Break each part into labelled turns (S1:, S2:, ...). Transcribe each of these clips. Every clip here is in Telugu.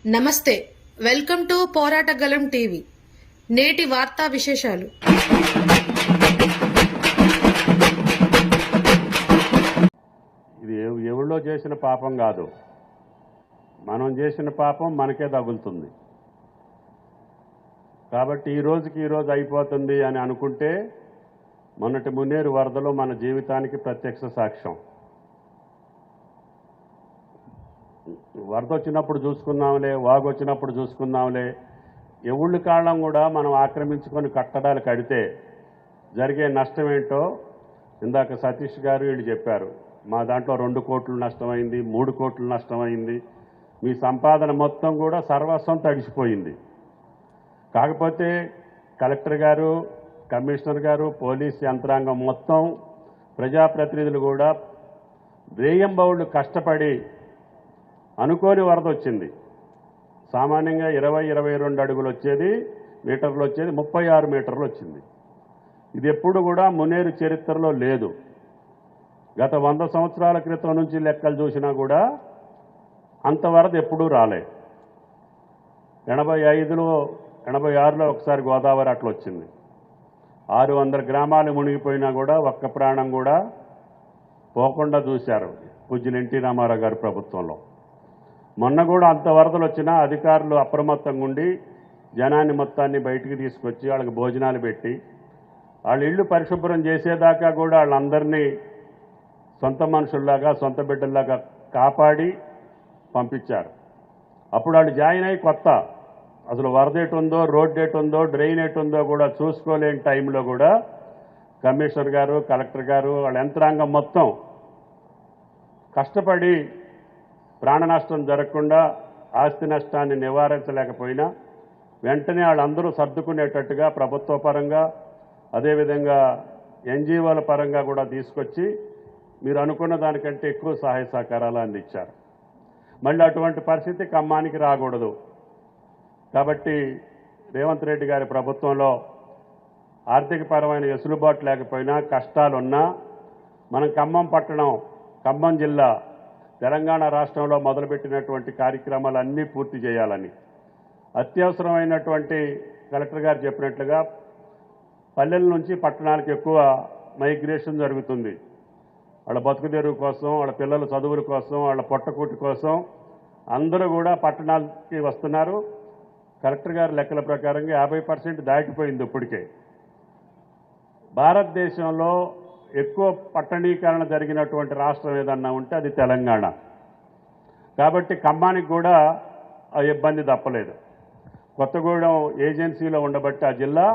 S1: నమస్తే, వెల్కమ్ టు పోరాటగలం టీవీ. నేటి వార్తా విశేషాలు.
S2: ఇది ఎవరిలో చేసిన పాపం కాదు, మనం చేసిన పాపం మనకే తగులుతుంది. కాబట్టి ఈ రోజు అయిపోతుంది అని అనుకుంటే మొన్నటి మున్నేరు వరదలు మన జీవితానికి ప్రత్యక్ష సాక్ష్యం. వరద వచ్చినప్పుడు చూసుకుందాంలే, వాగు వచ్చినప్పుడు చూసుకుందాంలే, ఎవళ్ళ కాళ్ళం కూడా మనం ఆక్రమించుకొని కట్టడాలు కడితే జరిగే నష్టం ఏంటో ఇందాక సతీష్ గారు వీళ్ళు చెప్పారు. మా దాంట్లో 2 కోట్లు నష్టమైంది, 3 కోట్లు నష్టమైంది, మీ సంపాదన మొత్తం కూడా సర్వస్వం తడిసిపోయింది. కాకపోతే కలెక్టర్ గారు, కమిషనర్ గారు, పోలీస్ యంత్రాంగం మొత్తం, ప్రజాప్రతినిధులు కూడా రేయంబౌళ్ళు కష్టపడి అనుకోని వరద వచ్చింది. సామాన్యంగా 20-22 అడుగులు వచ్చేది, మీటర్లు వచ్చేది 36 మీటర్లు వచ్చింది. ఇది ఎప్పుడు కూడా మున్నేరు చరిత్రలో లేదు. గత 100 సంవత్సరాల క్రితం నుంచి లెక్కలు చూసినా కూడా అంత వరద ఎప్పుడూ రాలే. 85లో 86లో ఒకసారి గోదావరి అట్లా వచ్చింది. 600 గ్రామాలు మునిగిపోయినా కూడా ఒక్క ప్రాణం కూడా పోకుండా చూశారు పూజ్యులు ఎన్టీ రామారావు గారి ప్రభుత్వంలో. మొన్న కూడా అంత వరదలు వచ్చినా అధికారులు అప్రమత్తంగా ఉండి జనాన్ని మొత్తాన్ని బయటికి తీసుకొచ్చి వాళ్ళకి భోజనాలు పెట్టి వాళ్ళ ఇళ్ళు పరిశుభ్రం చేసేదాకా కూడా వాళ్ళందరినీ సొంత మనుషుల్లాగా, సొంత బిడ్డల్లాగా కాపాడి పంపించారు. అప్పుడు వాళ్ళు జాయిన్ అయ్యి కొత్త, అసలు వరద ఎటుందో, రోడ్డు ఎటుందో, డ్రైన్ ఎటుందో కూడా చూసుకోలేని టైంలో కూడా కమిషనర్ గారు, కలెక్టర్ గారు, వాళ్ళ యంత్రాంగం మొత్తం కష్టపడి ప్రాణ నష్టం జరగకుండా, ఆస్తి నష్టాన్ని నివారించలేకపోయినా వెంటనే వాళ్ళందరూ సర్దుకునేటట్టుగా ప్రభుత్వ పరంగా, అదేవిధంగా ఎన్జీఓల పరంగా కూడా తీసుకొచ్చి మీరు అనుకున్న దానికంటే ఎక్కువ సహాయ సహకారాలు అందించారు. మళ్ళీ అటువంటి పరిస్థితి ఖమ్మానికి రాకూడదు. కాబట్టి రేవంత్ రెడ్డి గారి ప్రభుత్వంలో ఆర్థికపరమైన వెసులుబాటు లేకపోయినా, కష్టాలున్నా మనం ఖమ్మం పట్టణం, ఖమ్మం జిల్లా తెలంగాణ రాష్ట్రంలో మొదలుపెట్టినటువంటి కార్యక్రమాలన్నీ పూర్తి చేయాలని, అత్యవసరమైనటువంటి కలెక్టర్ గారు చెప్పినట్లుగా పల్లెల నుంచి పట్టణాలకు ఎక్కువ మైగ్రేషన్ జరుగుతుంది. వాళ్ళ బతుకుదెరువు కోసం, వాళ్ళ పిల్లల చదువుల కోసం, వాళ్ళ పొట్టకూటి కోసం అందరూ కూడా పట్టణాలకి వస్తున్నారు. కలెక్టర్ గారి లెక్కల ప్రకారంగా 50% దాటిపోయింది ఇప్పటికే. భారతదేశంలో ఎక్కువ పట్టణీకరణ జరిగినటువంటి రాష్ట్రం ఏదన్నా ఉంటే అది తెలంగాణ. కాబట్టి ఖమ్మానికి కూడా ఆ ఇబ్బంది తప్పలేదు. కొత్తగూడెం ఏజెన్సీలో ఉండబట్టి ఆ జిల్లా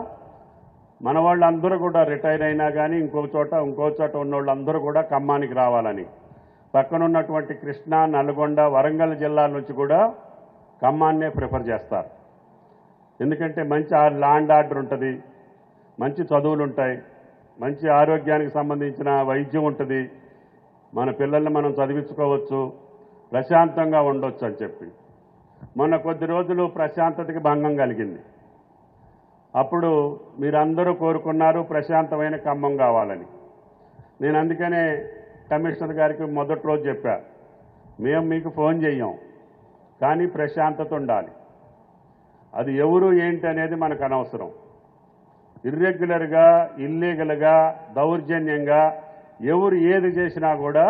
S2: మన వాళ్ళందరూ కూడా రిటైర్ అయినా కానీ ఇంకో చోట ఉన్న వాళ్ళందరూ కూడా ఖమ్మానికి రావాలని, పక్కనున్నటువంటి కృష్ణా, నల్గొండ, వరంగల్ జిల్లాల నుంచి కూడా ఖమ్మాన్నే ప్రిఫర్ చేస్తారు. ఎందుకంటే మంచి ల్యాండ్ ఆర్డర్ ఉంటుంది, మంచి చదువులు ఉంటాయి, మంచి ఆరోగ్యానికి సంబంధించిన వైద్యం ఉంటుంది, మన పిల్లల్ని మనం చదివించుకోవచ్చు, ప్రశాంతంగా ఉండొచ్చు అని చెప్పి. మొన్న కొద్ది రోజులు ప్రశాంతతకి భంగం కలిగింది. అప్పుడు మీరందరూ కోరుకున్నారు ప్రశాంతమైన ఖమ్మం కావాలని. నేను అందుకనే కమిషనర్ గారికి మొదటి రోజు చెప్పా, మేము మీకు ఫోన్ చెయ్యం, కానీ ప్రశాంతత ఉండాలి. అది ఎవరు ఏంటి అనేది మనకు అనవసరం. ఇర్రెగ్యులర్గా, ఇల్లీగల్గా, దౌర్జన్యంగా ఎవరు ఏది చేసినా కూడా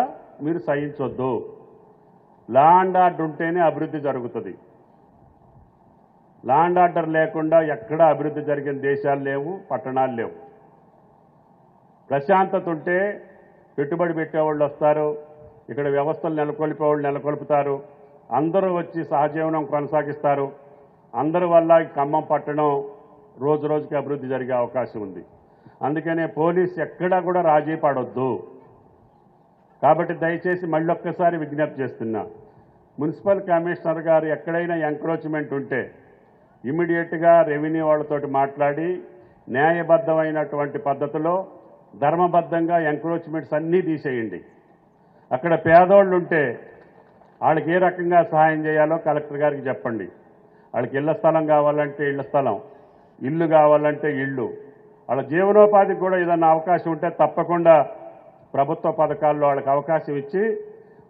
S2: మీరు సహించొద్దు. లా అండ్ ఆర్డర్ ఉంటేనే అభివృద్ధి జరుగుతుంది. లా అండ్ ఆర్డర్ లేకుండా ఎక్కడా అభివృద్ధి జరిగిన దేశాలు లేవు, పట్టణాలు లేవు. ప్రశాంతత ఉంటే పెట్టుబడి పెట్టేవాళ్ళు వస్తారు, ఇక్కడ వ్యవస్థలు నెలకొల్పేవాళ్ళు నెలకొల్పుతారు, అందరూ వచ్చి సహజీవనం కొనసాగిస్తారు. అందరి వల్ల ఈ ఖమ్మం పట్టణం రోజు రోజుకి అభివృద్ధి జరిగే అవకాశం ఉంది. అందుకనే పోలీస్ ఎక్కడా కూడా రాజీ పడొద్దు. కాబట్టి దయచేసి మళ్ళొక్కసారి విజ్ఞప్తి చేస్తున్నా, మున్సిపల్ కమిషనర్ గారు ఎక్కడైనా ఎంక్రోచ్మెంట్ ఉంటే ఇమ్మీడియట్గా రెవెన్యూ వాళ్ళతోటి మాట్లాడి న్యాయబద్ధమైనటువంటి పద్ధతిలో ధర్మబద్ధంగా ఎంక్రోచ్మెంట్స్ అన్నీ తీసేయండి. అక్కడ పేదోళ్ళు ఉంటే వాళ్ళకి ఏ రకంగా సహాయం చేయాలో కలెక్టర్ గారికి చెప్పండి. వాళ్ళకి ఇళ్ల స్థలం కావాలంటే ఇళ్ల స్థలం, ఇల్లు కావాలంటే ఇళ్ళు, వాళ్ళ జీవనోపాధికి కూడా ఏదన్నా అవకాశం ఉంటే తప్పకుండా ప్రభుత్వ పథకాల్లో వాళ్ళకి అవకాశం ఇచ్చి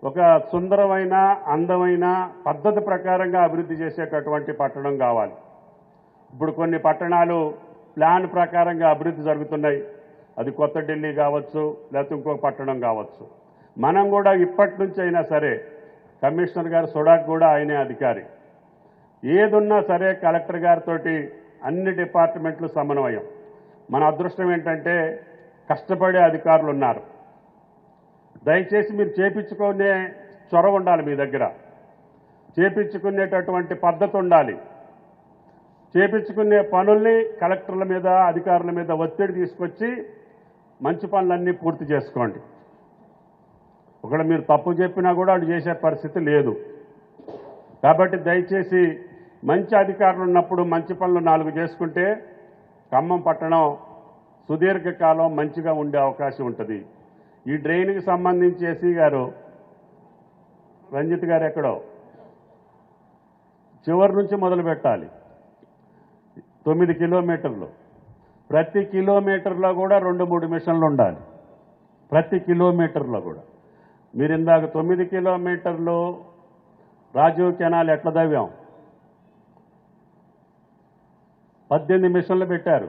S2: ఒక సుందరమైన అందమైన పద్ధతి ప్రకారంగా అభివృద్ధి చేసేటటువంటి పట్టణం కావాలి. ఇప్పుడు కొన్ని పట్టణాలు ప్లాన్ ప్రకారంగా అభివృద్ధి జరుగుతున్నాయి. అది కొత్త ఢిల్లీ కావచ్చు, లేకపోతే ఇంకొక పట్టణం కావచ్చు. మనం కూడా ఇప్పటి నుంచి అయినా సరే, కమిషనర్ గారు సుడాక్ కూడా ఆయనే అధికారి, ఏదున్నా సరే కలెక్టర్ గారితో అన్ని డిపార్ట్మెంట్లు సమన్వయం. మన అదృష్టం ఏంటంటే కష్టపడే అధికారులు ఉన్నారు. దయచేసి మీరు చేపించుకునే చొరవ ఉండాలి, మీ దగ్గర చేపించుకునేటటువంటి పద్ధతి ఉండాలి. చేపించుకునే పనుల్ని కలెక్టర్ల మీద అధికారుల మీద ఒత్తిడి తీసుకొచ్చి మంచి పనులన్నీ పూర్తి చేసుకోండి. ఒకవేళ మీరు తప్పు చెప్పినా కూడా వాళ్ళు చేసే పరిస్థితి లేదు. కాబట్టి దయచేసి మంచి అధికారులు ఉన్నప్పుడు మంచి పనులు 4 చేసుకుంటే ఖమ్మం పట్టణం సుదీర్ఘకాలం మంచిగా ఉండే అవకాశం ఉంటుంది. ఈ డ్రైన్కి సంబంధించి ఎస్సీ గారు రంజిత్ గారు ఎక్కడో చివరి నుంచి మొదలు పెట్టాలి. 9 కిలోమీటర్లు, ప్రతి కిలోమీటర్లో కూడా 2-3 మిషన్లు ఉండాలి. ప్రతి కిలోమీటర్లో కూడా. మీరు ఇందాక 9 కిలోమీటర్లు రాజీవ్ కెనాల్ ఎట్లా దవ్వాం, 18 మిషన్లు పెట్టారు.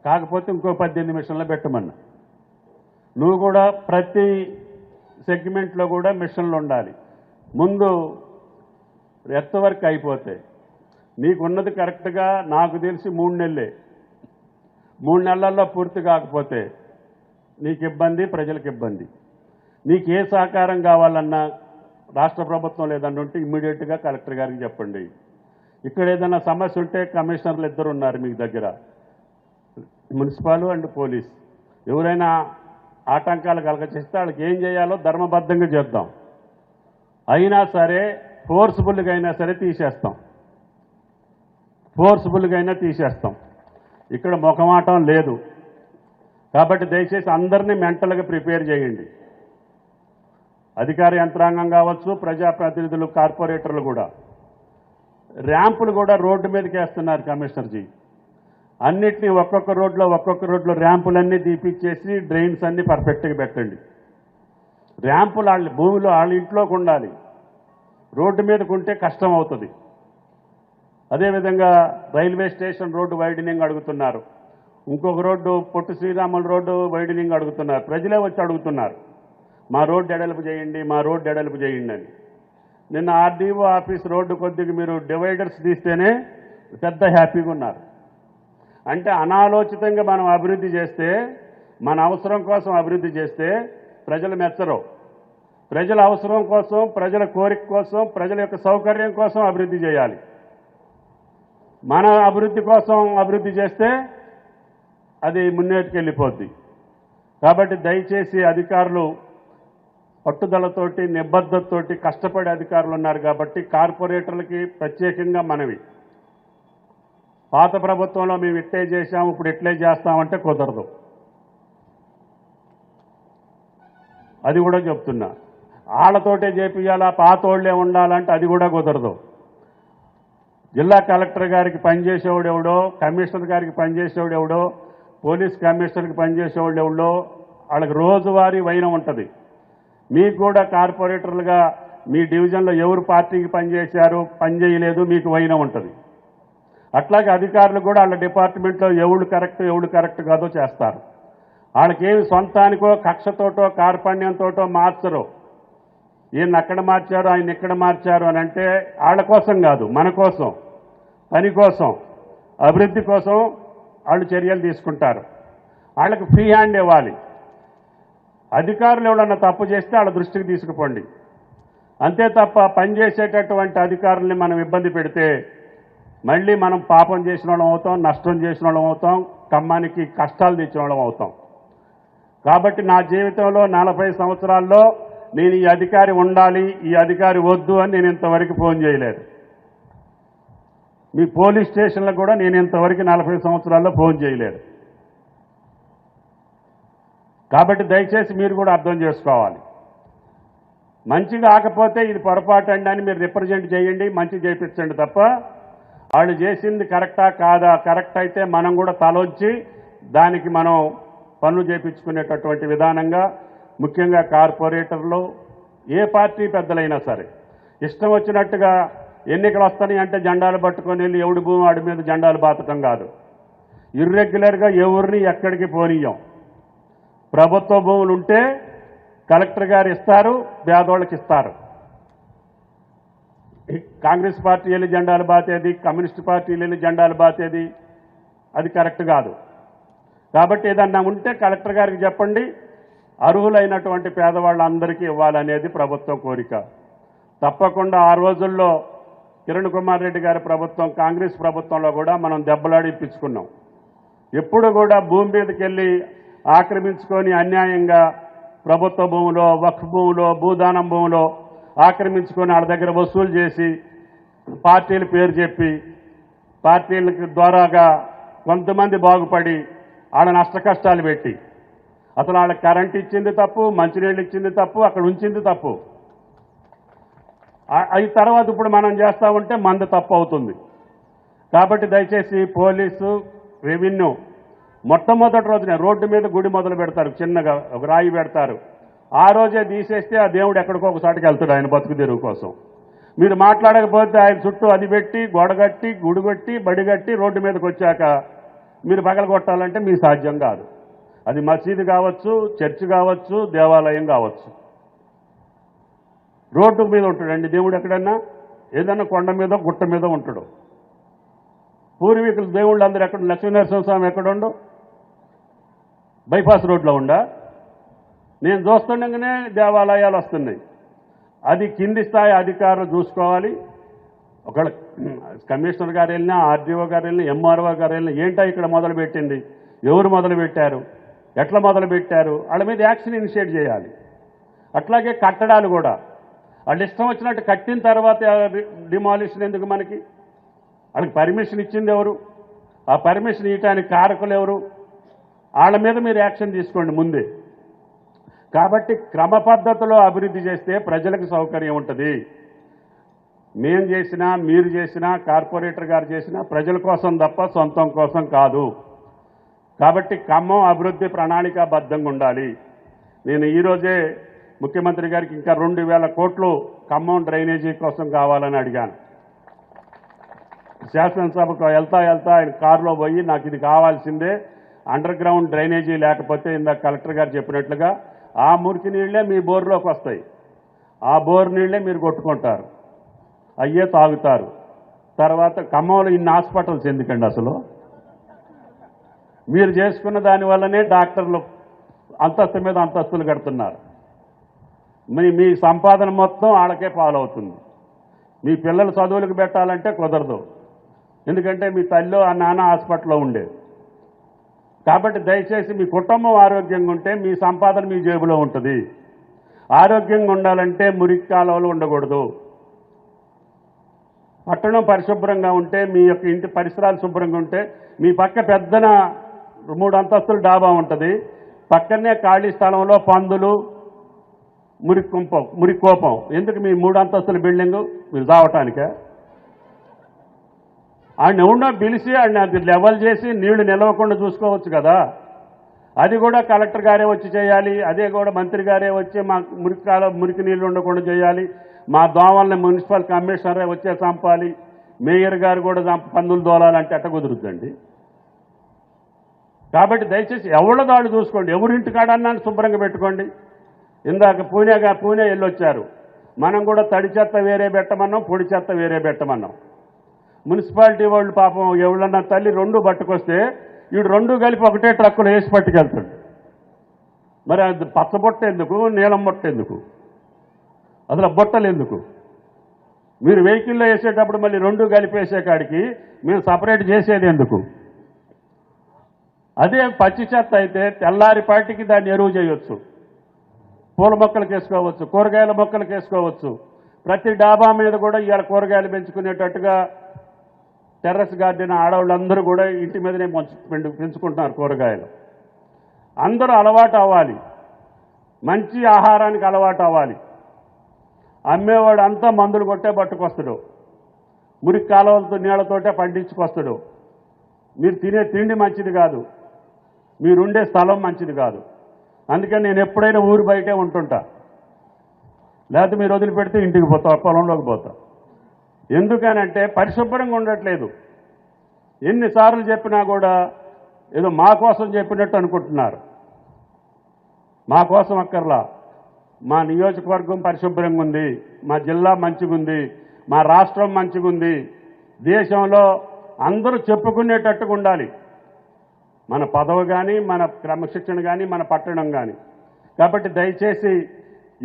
S2: కాకపోతే ఇంకో 18 మిషన్లు పెట్టమన్నా. నువ్వు కూడా ప్రతి సెగ్మెంట్లో కూడా మిషన్లు ఉండాలి. ముందు ఎర్త్ వర్క్ అయిపోతే నీకున్నది కరెక్ట్గా నాకు తెలిసి 3 నెలలే. 3 నెలల్లో పూర్తి కాకపోతే నీకు ఇబ్బంది, ప్రజలకు ఇబ్బంది. నీకు ఏ సహకారం కావాలన్నా రాష్ట్ర ప్రభుత్వం లేదన్నా ఉంటే ఇమ్మీడియట్గా కలెక్టర్ గారికి చెప్పండి. ఇక్కడ ఏదైనా సమస్య ఉంటే కమిషనర్లు 2 ఉన్నారు మీకు దగ్గర, మున్సిపల్ అండ్ పోలీస్. ఎవరైనా ఆటంకాలు కలగచేస్తే వాళ్ళకి ఏం చేయాలో ధర్మబద్ధంగా చేద్దాం. అయినా సరే ఫోర్స్ఫుల్గా అయినా సరే తీసేస్తాం. ఇక్కడ మొఖమాటం లేదు. కాబట్టి దయచేసి అందరినీ మెంటల్గా ప్రిపేర్ చేయండి. అధికార యంత్రాంగం కావచ్చు, ప్రజాప్రతినిధులు, కార్పొరేటర్లు కూడా. ర్యాంపులు కూడా రోడ్డు మీదకి వేస్తున్నారు కమిషనర్జీ. అన్నిటినీ ఒక్కొక్క రోడ్లో ర్యాంపులన్నీ తీపిచ్చేసి డ్రైన్స్ అన్నీ పర్ఫెక్ట్గా పెట్టండి. ర్యాంపులు వాళ్ళ భూమిలో వాళ్ళ ఇంట్లోకి ఉండాలి. రోడ్డు మీదకు ఉంటే కష్టం అవుతుంది. అదేవిధంగా రైల్వే స్టేషన్ రోడ్డు వైడనింగ్ అడుగుతున్నారు. ఇంకొక road Potti Sriramulu road widening అడుగుతున్నారు. ప్రజలే వచ్చి అడుగుతున్నారు, మా రోడ్డు ఎడల్పు చేయండి అని. నిన్న ఆర్డీఓ ఆఫీస్ రోడ్డు కొద్దిగా మీరు డివైడర్స్ తీస్తేనే పెద్ద హ్యాపీగా ఉన్నారు. అంటే అనాలోచితంగా మనం అభివృద్ధి చేస్తే, మన అవసరం కోసం అభివృద్ధి చేస్తే ప్రజలు మెచ్చరు. ప్రజల అవసరం కోసం, ప్రజల కోరిక కోసం, ప్రజల యొక్క సౌకర్యం కోసం అభివృద్ధి చేయాలి. మన అభివృద్ధి కోసం అభివృద్ధి చేస్తే అది మున్నేటికి వెళ్ళిపోద్ది. కాబట్టి దయచేసి అధికారులు పట్టుదలతోటి, నిబద్ధతతోటి కష్టపడే అధికారులు ఉన్నారు. కాబట్టి కార్పొరేటర్లకి ప్రత్యేకంగా మనవి, పాత ప్రభుత్వంలో మేము ఇట్లే చేశాము ఇప్పుడు ఇట్లే చేస్తామంటే కుదరదు. అది కూడా చెప్తున్నా. వాళ్ళతోటే చేపియాలా, పాతోళ్లే ఉండాలంటే అది కూడా కుదరదు. జిల్లా కలెక్టర్ గారికి పనిచేసేవాడు ఎవడో, కమిషనర్ గారికి పనిచేసేవాడు ఎవడో, పోలీస్ కమిషనర్కి పనిచేసేవాళ్ళు ఎవడో, వాళ్ళకి రోజువారీ వైనం ఉంటుంది. మీకు కూడా కార్పొరేటర్లుగా మీ డివిజన్లో ఎవరు పార్టీకి పనిచేశారు, పనిచేయలేదు, మీకు వైనం ఉంటుంది. అట్లాగే అధికారులు కూడా వాళ్ళ డిపార్ట్మెంట్లో ఎవడు కరెక్ట్ కాదో చేస్తారు. వాళ్ళకేమి సొంతానికో కక్షతోటో కార్పణ్యంతోటో మార్చరు. ఈయన అక్కడ మార్చారు, ఆయన ఇక్కడ మార్చారు అని అంటే వాళ్ళ కోసం కాదు, మన కోసం, పని కోసం, అభివృద్ధి కోసం వాళ్ళు చర్యలు తీసుకుంటారు. వాళ్ళకి ఫ్రీ హ్యాండ్ ఇవ్వాలి. అధికారులు ఎవడన్నా తప్పు చేస్తే వాళ్ళ దృష్టికి తీసుకుపోండి. అంతే తప్ప పనిచేసేటటువంటి అధికారుల్ని మనం ఇబ్బంది పెడితే మళ్ళీ మనం పాపం చేసిన వాళ్ళం అవుతాం, నష్టం చేసిన వాళ్ళం అవుతాం, ఖమ్మానికి కష్టాలు తెచ్చిన వాళ్ళం అవుతాం. కాబట్టి నా జీవితంలో 40 సంవత్సరాల్లో నేను ఈ అధికారి ఉండాలి, ఈ అధికారి వద్దు అని నేను ఇంతవరకు ఫోన్ చేయలేదు. మీ పోలీస్ స్టేషన్లకు కూడా నేను ఇంతవరకు 40 సంవత్సరాల్లో ఫోన్ చేయలేదు. కాబట్టి దయచేసి మీరు కూడా అర్థం చేసుకోవాలి. మంచి కాకపోతే ఇది పొరపాటు అండి అని మీరు రిప్రజెంట్ చేయండి, మంచి చేయించండి తప్ప వాళ్ళు చేసింది కరెక్టా కాదా, కరెక్ట్ అయితే మనం కూడా తలొచ్చి దానికి మనం పనులు చేయించుకునేటటువంటి విధానంగా ముఖ్యంగా కార్పొరేటర్లు, ఏ పార్టీ పెద్దలైనా సరే ఇష్టం వచ్చినట్టుగా ఎన్నికలు వస్తాయి అంటే జెండాలు పట్టుకొని వెళ్ళి ఎవడి భూమి వాడి మీద జెండాలు బాతటం కాదు. ఇర్రెగ్యులర్గా ఎవరిని ఎక్కడికి పోనీయం. ప్రభుత్వ భూములు ఉంటే కలెక్టర్ గారు ఇస్తారు, పేదోళ్ళకి ఇస్తారు. కాంగ్రెస్ పార్టీ వెళ్ళి జెండాలు బాతేది, కమ్యూనిస్ట్ పార్టీలు వెళ్ళి జెండాలు బాతేది అది కరెక్ట్ కాదు. కాబట్టి ఏదన్నా ఉంటే కలెక్టర్ గారికి చెప్పండి, అర్హులైనటువంటి పేదవాళ్ళందరికీ ఇవ్వాలనేది ప్రభుత్వం కోరిక. తప్పకుండా ఆ రోజుల్లో కిరణ్ కుమార్ రెడ్డి గారి ప్రభుత్వం, కాంగ్రెస్ ప్రభుత్వంలో కూడా మనం దెబ్బలాడి ఇప్పించుకున్నాం. ఎప్పుడు కూడా భూమి మీదకి వెళ్ళి ఆక్రమించుకొని అన్యాయంగా ప్రభుత్వ భూమిలో, వక్ఫ్ భూమిలో, భూదానం భూమిలో ఆక్రమించుకొని వాళ్ళ దగ్గర వసూలు చేసి పార్టీల పేరు చెప్పి పార్టీల ద్వారాగా కొంతమంది బాగుపడి వాళ్ళ నష్ట కష్టాలు పెట్టి అసలు వాళ్ళకి కరెంట్ ఇచ్చింది తప్పు, మంచినీళ్ళు ఇచ్చింది తప్పు, అక్కడ ఉంచింది తప్పు. అవి తర్వాత ఇప్పుడు మనం చేస్తూ ఉంటే మంద తప్పు అవుతుంది. కాబట్టి దయచేసి పోలీసు, రెవెన్యూ మొట్టమొదటి రోజునే రోడ్డు మీద గుడి మొదలు పెడతారు, చిన్నగా ఒక రాయి పెడతారు. ఆ రోజే తీసేస్తే ఆ దేవుడు ఎక్కడికో ఒకసారికి వెళ్తాడు ఆయన బతుకు తెరువు కోసం. మీరు మాట్లాడకపోతే ఆయన చుట్టూ అది పెట్టి గొడగట్టి గుడి కట్టి బడి కట్టి రోడ్డు మీదకి వచ్చాక మీరు పగల కొట్టాలంటే మీ సాధ్యం కాదు. అది మసీదు కావచ్చు, చర్చి కావచ్చు, దేవాలయం కావచ్చు. రోడ్డు మీద ఉంటాడండి దేవుడు. ఎక్కడన్నా ఏదన్నా కొండ మీద గుట్ట మీద ఉంటాడు. పూర్వీకులు దేవుళ్ళు అందరూ ఎక్కడ, లక్ష్మీనరసింహస్వామి ఎక్కడుండో బైపాస్ రోడ్లో ఉండా. నేను చూస్తుండగానే దేవాలయాలు వస్తున్నాయి. అది కింది స్థాయి అధికారులు చూసుకోవాలి. ఒకవేళ కమిషనర్ గారు వెళ్ళినా, ఆర్డీఓ గారు వెళ్ళినా, ఎంఆర్ఓ గారు వెళ్ళినా ఏంటో ఇక్కడ మొదలుపెట్టింది, ఎవరు మొదలుపెట్టారు, ఎట్లా మొదలుపెట్టారు, వాళ్ళ మీద యాక్షన్ ఇనిషియేట్ చేయాలి. అట్లాగే కట్టడాలు కూడా వాళ్ళు ఇష్టం వచ్చినట్టు కట్టిన తర్వాత డిమాలిషన్ ఎందుకు మనకి? వాళ్ళకి పర్మిషన్ ఇచ్చింది ఎవరు? ఆ పర్మిషన్ ఇవ్వడానికి కారకులు ఎవరు? వాళ్ళ మీద మీరు యాక్షన్ తీసుకోండి ముందే. కాబట్టి క్రమ పద్ధతిలో అభివృద్ధి చేస్తే ప్రజలకు సౌకర్యం ఉంటుంది. మేం చేసినా, మీరు చేసినా, కార్పొరేటర్ గారు చేసినా ప్రజల కోసం తప్ప సొంతం కోసం కాదు. కాబట్టి ఖమ్మం అభివృద్ధి ప్రణాళికాబద్ధంగా ఉండాలి. నేను ఈరోజే ముఖ్యమంత్రి గారికి ఇంకా 2000 కోట్లు ఖమ్మం డ్రైనేజీ కోసం కావాలని అడిగాను. శాసనసభకు వెళ్తా ఆయన కారులో పోయి నాకు ఇది కావాల్సిందే, అండర్ గ్రౌండ్ డ్రైనేజీ లేకపోతే ఇందాక కలెక్టర్ గారు చెప్పినట్లుగా ఆ మురికి నీళ్లే మీ బోర్లోకి వస్తాయి, ఆ బోర్ నీళ్లే మీరు కొట్టుకుంటారు, అయ్యే తాగుతారు. తర్వాత ఖమ్మంలో ఇన్ని హాస్పిటల్స్ ఎందుకండి? అసలు మీరు చేసుకున్న దానివల్లనే డాక్టర్లు అంతస్తు మీద అంతస్తులు కడుతున్నారు. మీ సంపాదన మొత్తం వాళ్ళకే పాలవుతుంది. మీ పిల్లలు చదువులకు పెట్టాలంటే కుదరదు, ఎందుకంటే మీ తల్లి ఆ నాన్న హాస్పిటల్లో ఉండేది. కాబట్టి దయచేసి మీ కుటుంబం ఆరోగ్యంగా ఉంటే మీ సంపాదన మీ జేబులో ఉంటుంది. ఆరోగ్యంగా ఉండాలంటే మురికి కాలువలు ఉండకూడదు. పట్టణం పరిశుభ్రంగా ఉంటే, మీ యొక్క ఇంటి పరిసరాలు శుభ్రంగా ఉంటే, మీ పక్క పెద్దన 3 అంతస్తుల డాబా ఉంటుంది, పక్కనే ఖాళీ స్థలంలో పందులు, మురికి కోపం. ఎందుకు మీ 3 అంతస్తుల బిల్డింగు? మీరు చావటానికే? ఆయన ఎవడో పిలిచి ఆయన అది లెవెల్ చేసి నీళ్లు నిలవకుండా చూసుకోవచ్చు కదా. అది కూడా కలెక్టర్ గారే వచ్చి చేయాలి. అదే కూడా మంత్రి గారే వచ్చి మా మురికి నీళ్లు ఉండకుండా చేయాలి. మా దోమల్ని మున్సిపల్ కమిషనరే వచ్చే చంపాలి. మేయర్ గారు కూడా పందులు దోలాలంటే ఎట్ట కుదురుద్దండి? కాబట్టి దయచేసి ఎవరి దాడు చూసుకోండి, ఎవరింటికాడన్నా శుభ్రంగా పెట్టుకోండి. ఇందాక పూణే వెళ్ళొచ్చారు. మనం కూడా తడి చెత్త వేరే పెట్టమన్నాం, పొడి చెత్త వేరే పెట్టమన్నాం. మున్సిపాలిటీ వాళ్ళు పాపం ఎవరన్నా తల్లి 2 పట్టుకొస్తే వీడు 2 కలిపి ఒకటే ట్రక్కులు వేసి పట్టుకెళ్తాడు. మరి అది పచ్చ బొట్ట ఎందుకు, నీలం బొట్ట ఎందుకు, అసలు బొట్టలు ఎందుకు? మీరు వెహికల్లో వేసేటప్పుడు మళ్ళీ 2 కలిపి వేసే కాడికి మేము సపరేట్ చేసేది ఎందుకు? అదే పచ్చి చెత్త అయితే తెల్లారిపాటికి దాన్ని ఎరువు చేయొచ్చు, పూల మొక్కలకు వేసుకోవచ్చు, కూరగాయల మొక్కలకు వేసుకోవచ్చు. ప్రతి డాబా మీద కూడా ఇవాళ కూరగాయలు పెంచుకునేటట్టుగా టెర్రస్ గార్డెన్ ఆడవాళ్ళందరూ కూడా ఇంటి మీదనే పెంచుకుంటున్నారు కూరగాయలు. అందరూ అలవాటు అవ్వాలి, మంచి ఆహారానికి అలవాటు అవ్వాలి. అమ్మేవాడు అంతా మందులు కొట్టే పట్టుకొస్తాడు, మురికి కాలువలతో నీళ్లతోటే పండించుకొస్తాడు. మీరు తినే తిండి మంచిది కాదు, మీరుండే స్థలం మంచిది కాదు. అందుకని నేను ఎప్పుడైనా ఊరు బయటే ఉంటుంటా. లేకపోతే మీరు వదిలిపెడితే ఇంటికి పోతాం, పొలంలోకి పోతాం. ఎందుకనంటే పరిశుభ్రంగా ఉండట్లేదు. ఎన్నిసార్లు చెప్పినా కూడా ఏదో మా కోసం చెప్పినట్టు అనుకుంటున్నారు. మా కోసం అక్కర్లా. మా నియోజకవర్గం పరిశుభ్రంగా ఉంది, మా జిల్లా మంచిగుంది, మా రాష్ట్రం మంచిగుంది, దేశంలో అందరూ చెప్పుకునేటట్టుగా ఉండాలి మన పదవి కానీ, మన క్రమశిక్షణ కానీ, మన పట్టణం కానీ. కాబట్టి దయచేసి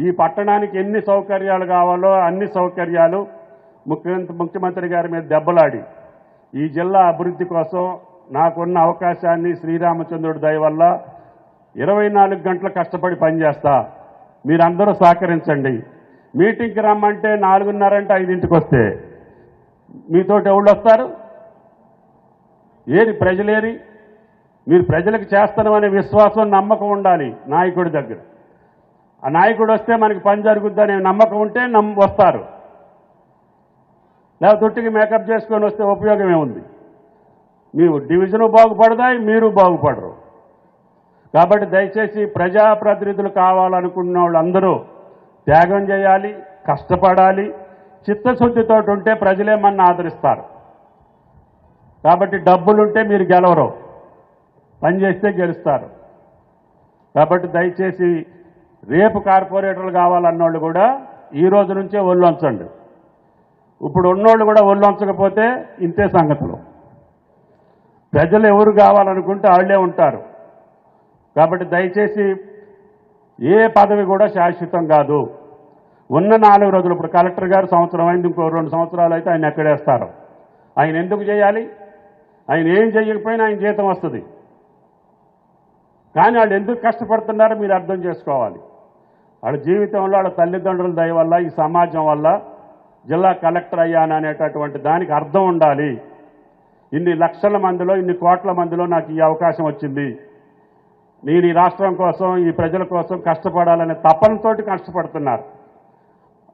S2: ఈ పట్టణానికి ఎన్ని సౌకర్యాలు కావాలో అన్ని సౌకర్యాలు ముఖ్యమంత్రి గారి మీద దెబ్బలాడి ఈ జిల్లా అభివృద్ధి కోసం నాకున్న అవకాశాన్ని శ్రీరామచంద్రుడి దయ వల్ల 24 గంటలు కష్టపడి పనిచేస్తా. మీరందరూ సహకరించండి. మీటింగ్కి రమ్మంటే 4:30 అంటే 5ంటికి వస్తే మీతోటి ఎవళ్ళు వస్తారు? ఏది ప్రజలేరి? మీరు ప్రజలకు చేస్తామనే విశ్వాసం, నమ్మకం ఉండాలి నాయకుడి దగ్గర. ఆ నాయకుడు వస్తే మనకి పని జరుగుద్దనే నమ్మకం ఉంటే వస్తారు. లేకపోతే తొట్టికి మేకప్ చేసుకొని వస్తే ఉపయోగం ఏముంది? మీరు డివిజను బాగుపడదాయి, మీరు బాగుపడరు. కాబట్టి దయచేసి ప్రజాప్రతినిధులు కావాలనుకున్న వాళ్ళందరూ త్యాగం చేయాలి, కష్టపడాలి. చిత్తశుద్ధితో ఉంటే ప్రజలే మన ఆదరిస్తారు. కాబట్టి డబ్బులుంటే మీరు గెలవరు, పనిచేస్తే గెలుస్తారు. కాబట్టి దయచేసి రేపు కార్పొరేటర్లు కావాలన్నోళ్ళు కూడా ఈ రోజు నుంచే ఒళ్ళొంచండి. ఇప్పుడు ఉన్నోళ్ళు కూడా ఒళ్ళొంచకపోతే ఇంతే సంగతులు. ప్రజలు ఎవరు కావాలనుకుంటే వాళ్ళే ఉంటారు. కాబట్టి దయచేసి ఏ పదవి కూడా శాశ్వతం కాదు. ఉన్న 4 రోజులు, ఇప్పుడు కలెక్టర్ గారు సంవత్సరం అయింది, ఇంకో 2 సంవత్సరాలు అయితే ఆయన ఎక్కడేస్తారు? ఆయన ఎందుకు చేయాలి? ఆయన ఏం చేయకపోయినా ఆయన జీతం వస్తుంది. కానీ వాళ్ళు ఎందుకు కష్టపడుతున్నారో మీరు అర్థం చేసుకోవాలి. వాళ్ళ జీవితంలో వాళ్ళ తల్లిదండ్రుల దయ వల్ల, ఈ సమాజం వల్ల జిల్లా కలెక్టర్ అయ్యాననేటటువంటి దానికి అర్థం ఉండాలి. ఇన్ని లక్షల మందిలో, ఇన్ని కోట్ల మందిలో నాకు ఈ అవకాశం వచ్చింది, నేను ఈ రాష్ట్రం కోసం, ఈ ప్రజల కోసం కష్టపడాలనే తపనతోటి కష్టపడుతున్నారు.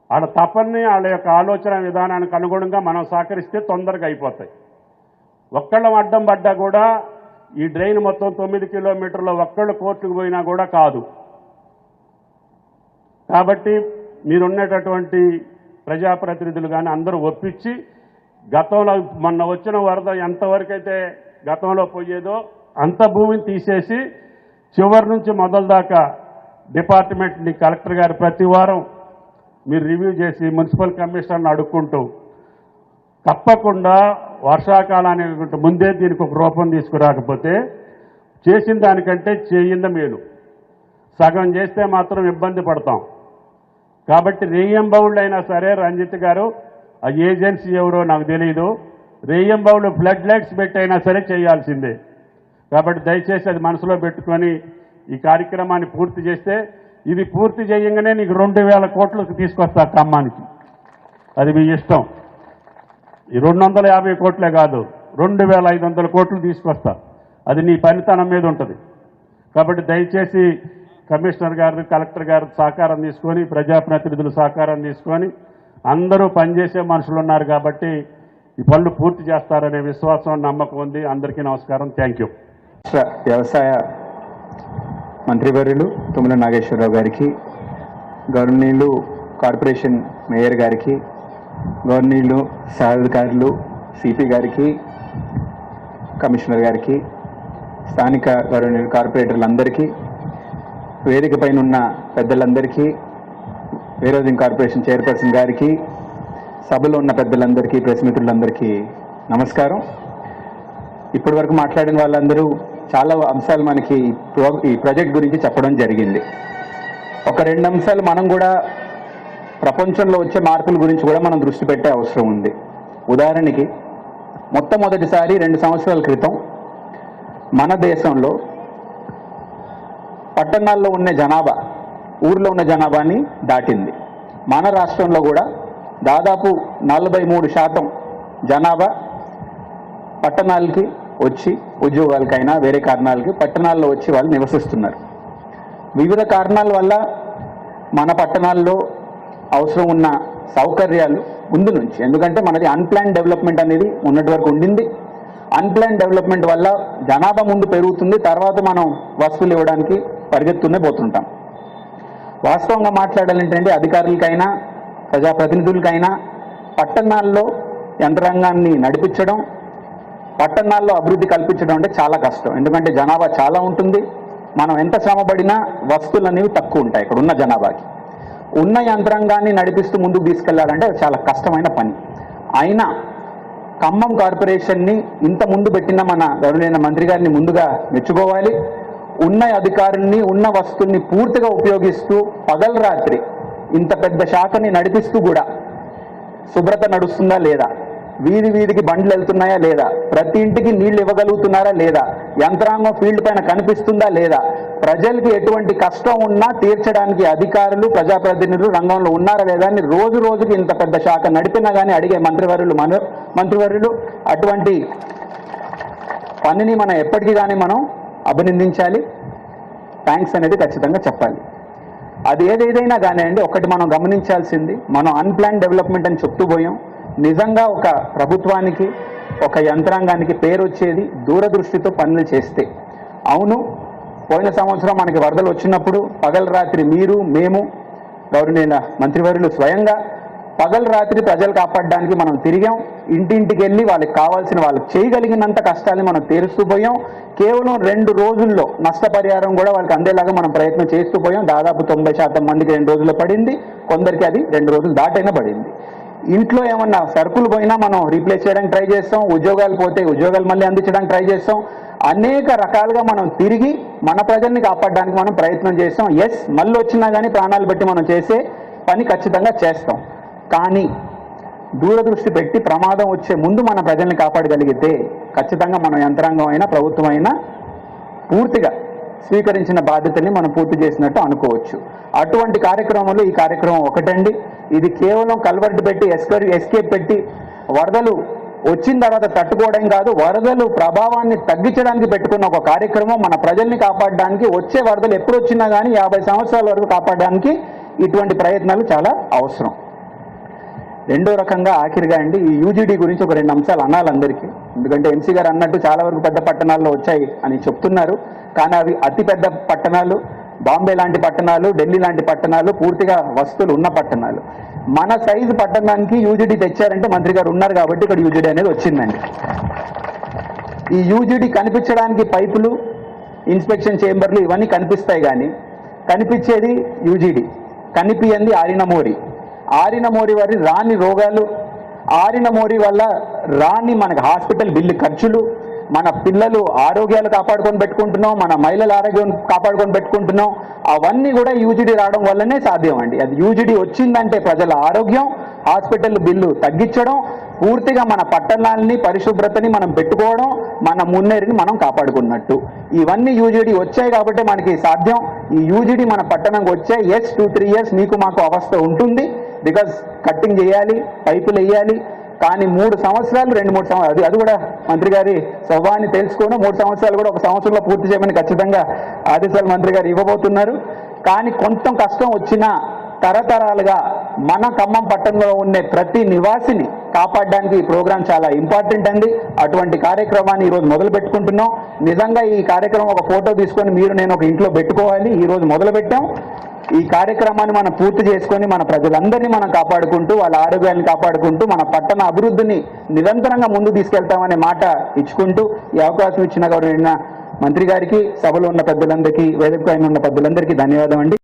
S2: వాళ్ళ తపన్ని, వాళ్ళ యొక్క ఆలోచన విధానానికి అనుగుణంగా మనం సహకరిస్తే తొందరగా అయిపోతాయి. ఒక్కళ్ళం అడ్డం పడ్డా కూడా ఈ డ్రైన్ మొత్తం 9 కిలోమీటర్ల ఒక్కళ్ళు కోర్టుకు పోయినా కూడా కాదు. కాబట్టి మీరున్నటువంటి ప్రజాప్రతినిధులు కానీ అందరూ ఒప్పించి, గతంలో మొన్న వచ్చిన వరద ఎంతవరకైతే గతంలో పోయేదో అంత భూమిని తీసేసి చివరి నుంచి మొదలు దాకా డిపార్ట్మెంట్ని కలెక్టర్ గారు ప్రతి వారం మీరు రివ్యూ చేసి మున్సిపల్ కమిషనర్ని అడుక్కుంటూ తప్పకుండా వర్షాకాలానికి ముందే దీనికి ఒక రూపం తీసుకురాకపోతే చేసిన దానికంటే చేయింద మేలు. సగం చేస్తే మాత్రం ఇబ్బంది పడతాం. కాబట్టి రేయంబౌళ్ళు అయినా సరే, రంజిత్ గారు ఆ ఏజెన్సీ ఎవరో నాకు తెలియదు, రేయంబౌళ్ళు ఫ్లడ్ లైట్స్ పెట్టైనా సరే చేయాల్సిందే. కాబట్టి దయచేసి అది మనసులో పెట్టుకొని ఈ కార్యక్రమాన్ని పూర్తి చేస్తే, ఇది పూర్తి చేయగానే నీకు 2000 కోట్లకు తీసుకొస్తా ఖమ్మానికి. అది మీ ఇష్టం. ఈ 250 కోట్లే కాదు, 2500 కోట్లు తీసుకొస్తా. అది నీ పనితనం మీద ఉంటుంది. కాబట్టి దయచేసి కమిషనర్ గారు, కలెక్టర్ గారు సహకారం తీసుకొని, ప్రజాప్రతినిధులు సహకారం తీసుకొని, అందరూ పనిచేసే మనుషులు ఉన్నారు కాబట్టి ఈ పనులు పూర్తి చేస్తారనే విశ్వాసం, నమ్మకం ఉంది. అందరికీ నమస్కారం. Thank you.
S3: వ్యవసాయ మంత్రివర్యులు తుమ్మల నాగేశ్వరరావు గారికి, గవర్నీయులు కార్పొరేషన్ మేయర్ గారికి, గవర్నీయులు సహాధికారులు సిపి గారికి, కమిషనర్ గారికి, స్థానిక గవర్నీయులు కార్పొరేటర్లందరికీ, వేదిక పైన ఉన్న పెద్దలందరికీ, వేరోజింగ్ కార్పొరేషన్ చైర్పర్సన్ గారికి, సభలో ఉన్న పెద్దలందరికీ, ప్రెస్ మిత్రులందరికీ నమస్కారం. ఇప్పటి వరకు మాట్లాడిన వాళ్ళందరూ చాలా అంశాలు మనకి ఈ ప్రాజెక్ట్ గురించి చెప్పడం జరిగింది. ఒక 2 అంశాలు మనం కూడా ప్రపంచంలో వచ్చే మార్పుల గురించి కూడా మనం దృష్టి పెట్టే అవసరం ఉంది. ఉదాహరణకి మొట్టమొదటిసారి 2 సంవత్సరాల క్రితం మన దేశంలో పట్టణాల్లో ఉన్న జనాభా ఊర్లో ఉన్న జనాభాని దాటింది. మన రాష్ట్రంలో కూడా దాదాపు 43% జనాభా పట్టణాలకి వచ్చి, ఉద్యోగాలకైనా వేరే కారణాలకి పట్టణాల్లో వచ్చి వాళ్ళు నివసిస్తున్నారు. వివిధ కారణాల వల్ల మన పట్టణాల్లో అవసరం ఉన్న సౌకర్యాలు ముందు నుంచి, ఎందుకంటే మనది అన్ప్లాన్ డెవలప్మెంట్ అనేది ఉన్నటి వరకు ఉండింది. అన్ప్లాన్ డెవలప్మెంట్ వల్ల జనాభా ముందు పెరుగుతుంది, తర్వాత మనం వస్తువులు ఇవ్వడానికి పరిగెత్తునే పోతుంటాం. వాస్తవంగా మాట్లాడాలంటే అధికారులకైనా ప్రజాప్రతినిధులకైనా పట్టణాల్లో యంత్రాంగాన్ని నడిపించడం, పట్టణాల్లో అభివృద్ధి కల్పించడం అంటే చాలా కష్టం. ఎందుకంటే జనాభా చాలా ఉంటుంది. మనం ఎంత శ్రమపడినా వస్తువులు అనేవి తక్కువ ఉంటాయి ఇక్కడ ఉన్న జనాభాకి. ఉన్న యంత్రాంగాన్ని నడిపిస్తూ ముందుకు తీసుకెళ్లాలంటే అది చాలా కష్టమైన పని. అయినా ఖమ్మం కార్పొరేషన్ని ఇంత ముందు పెట్టిన మన గౌరవనీయ మంత్రి గారిని ముందుగా మెచ్చుకోవాలి. ఉన్న అధికారుల్ని, ఉన్న వస్తువుల్ని పూర్తిగా ఉపయోగిస్తూ పగలు రాత్రి ఇంత పెద్ద శాఖని నడిపిస్తూ కూడా శుభ్రత నడుస్తుందా లేదా, వీధి వీధికి బండ్లు వెళ్తున్నాయా లేదా, ప్రతి ఇంటికి నీళ్లు ఇవ్వగలుగుతున్నారా లేదా, యంత్రాంగం ఫీల్డ్ పైన కనిపిస్తుందా లేదా, ప్రజలకి ఎటువంటి కష్టం ఉన్నా తీర్చడానికి అధికారులు, ప్రజాప్రతినిధులు రంగంలో ఉన్నారా లేదా అని రోజు రోజుకి ఇంత పెద్ద శాఖ నడిపినా కానీ అడిగే మంత్రివర్యులు అటువంటి పనిని మనం ఎప్పటికీ కానీ మనం అభినందించాలి. థ్యాంక్స్ అనేది ఖచ్చితంగా చెప్పాలి. అది ఏదైనా కానివ్వండి, ఒకటి మనం గమనించాల్సింది, మనం అన్ప్లాన్ డెవలప్మెంట్ అని చెప్తూ పోయాం. నిజంగా ఒక ప్రభుత్వానికి, ఒక యంత్రాంగానికి పేరు వచ్చేది దూరదృష్టితో పనులు చేస్తే. అవును, పోయిన సంవత్సరం మనకి వరదలు వచ్చినప్పుడు పగలు రాత్రి మీరు, మేము, గౌరవనీయ మంత్రివర్యులు స్వయంగా పగలు రాత్రి ప్రజలు కాపాడడానికి మనం తిరిగాం. ఇంటింటికి వెళ్ళి వాళ్ళకి కావాల్సిన, వాళ్ళకి చేయగలిగినంత కష్టాన్ని మనం తీరుస్తూ పోయాం. కేవలం 2 రోజుల్లో నష్టపరిహారం కూడా వాళ్ళకి అందేలాగా మనం ప్రయత్నం చేస్తూ పోయాం. దాదాపు 90% మందికి 2 రోజుల్లో పడింది, కొందరికి అది 2 రోజులు దాటైనా పడింది. ఇంట్లో ఏమన్నా సరుకులు పోయినా మనం రీప్లేస్ చేయడానికి ట్రై చేస్తాం, ఉద్యోగాలు పోతే ఉద్యోగాలు మళ్ళీ అందించడానికి ట్రై చేస్తాం. అనేక రకాలుగా మనం తిరిగి మన ప్రజల్ని కాపాడడానికి మనం ప్రయత్నం చేస్తాం. ఎస్, మళ్ళీ వచ్చినా కానీ ప్రాణాలు పెట్టి మనం చేసే పని ఖచ్చితంగా చేస్తాం. కానీ దూరదృష్టి పెట్టి ప్రమాదం వచ్చే ముందు మన ప్రజల్ని కాపాడగలిగితే ఖచ్చితంగా మనం యంత్రాంగం అయినా ప్రభుత్వం అయినా పూర్తిగా స్వీకరించిన బాధ్యతని మనం పూర్తి చేసినట్టు అనుకోవచ్చు. అటువంటి కార్యక్రమంలో ఈ కార్యక్రమం ఒకటండి. ఇది కేవలం కల్వర్ట్ పెట్టి ఎస్కేప్ పెట్టి వరదలు వచ్చిన తర్వాత తట్టుకోవడం కాదు, వరదలు ప్రభావాన్ని తగ్గించడానికి పెట్టుకున్న ఒక కార్యక్రమం. మన ప్రజల్ని కాపాడడానికి, వచ్చే వరదలు ఎప్పుడు వచ్చినా కానీ 50 సంవత్సరాల వరకు కాపాడడానికి ఇటువంటి ప్రయత్నాలు చాలా అవసరం. రెండో రకంగా ఆఖరిగా అండి, ఈ యూజీడీ గురించి ఒక 2 అంశాలు అనాలి అందరికీ. ఎందుకంటే ఎంసీ గారు అన్నట్టు చాలా వరకు పెద్ద పట్టణాల్లో వచ్చాయి అని చెప్తున్నారు, కానీ అవి అతిపెద్ద పట్టణాలు, బాంబే లాంటి పట్టణాలు, ఢిల్లీ లాంటి పట్టణాలు, పూర్తిగా వస్తువులు ఉన్న పట్టణాలు. మన సైజు పట్టణానికి యూజీడీ తెచ్చారంటే మంత్రి గారు ఉన్నారు కాబట్టి ఇక్కడ యూజీడీ అనేది వచ్చిందండి. ఈ యూజీడీ కనిపించడానికి పైపులు, ఇన్స్పెక్షన్ చేంబర్లు ఇవన్నీ కనిపిస్తాయి, కానీ కనిపించేది యూజీడీ, కనిపియంది ఆరిన మోరి వారి రాని రోగాలు, ఆరిన మోరి వల్ల రాని మనకు హాస్పిటల్ బిల్లు ఖర్చులు, మన పిల్లలు ఆరోగ్యాలు కాపాడుకొని పెట్టుకుంటున్నాం, మన మహిళల ఆరోగ్యం కాపాడుకొని పెట్టుకుంటున్నాం. అవన్నీ కూడా యూజీడీ రావడం వల్లనే సాధ్యం అండి. అది యూజీడీ వచ్చిందంటే ప్రజల ఆరోగ్యం, హాస్పిటల్ బిల్లు తగ్గించడం, పూర్తిగా మన పట్టణాలని పరిశుభ్రతని మనం పెట్టుకోవడం, మన మున్నేరుని మనం కాపాడుకున్నట్టు. ఇవన్నీ యూజీడీ వచ్చాయి కాబట్టి మనకి సాధ్యం. ఈ యూజీడీ మన పట్టణంకి వచ్చాయి. ఎస్, 2-3 ఇయర్స్ మీకు మాకు అవస్థ ఉంటుంది, బికాజ్ కట్టింగ్ చేయాలి, పైపులు వేయాలి. కానీ 3 సంవత్సరాలు, 2-3 సంవత్సరాలు, అది కూడా మంత్రి గారి స్వభావాన్ని తెలుసుకొని 3 సంవత్సరాలు కూడా 1 సంవత్సరంలో పూర్తి చేయమని ఖచ్చితంగా ఆదేశాలు మంత్రి గారు ఇవ్వబోతున్నారు. కానీ కొంత కష్టం వచ్చినా తరతరాలుగా మన ఖమ్మం పట్టణంలో ఉండే ప్రతి నివాసిని కాపాడడానికి ఈ ప్రోగ్రాం చాలా ఇంపార్టెంట్ అండి. అటువంటి కార్యక్రమాన్ని ఈరోజు మొదలు పెట్టుకుంటున్నాం. నిజంగా ఈ కార్యక్రమం ఒక ఫోటో తీసుకొని నేను ఒక ఇంట్లో పెట్టుకోవాలి. ఈరోజు మొదలు పెట్టాం. ఈ కార్యక్రమాన్ని మనం పూర్తి చేసుకొని మన ప్రజలందరినీ మనం కాపాడుకుంటూ, వాళ్ళ ఆరోగ్యాన్ని కాపాడుకుంటూ, మన పట్టణ అభివృద్ధిని నిరంతరంగా ముందు తీసుకెళ్తామనే మాట ఇచ్చుకుంటూ ఈ అవకాశం ఇచ్చిన గౌరవనీయ మంత్రి గారికి, సభలో ఉన్న పెద్దలందరికీ, వేదిక పైన ఉన్న పెద్దలందరికీ ధన్యవాదం అండి.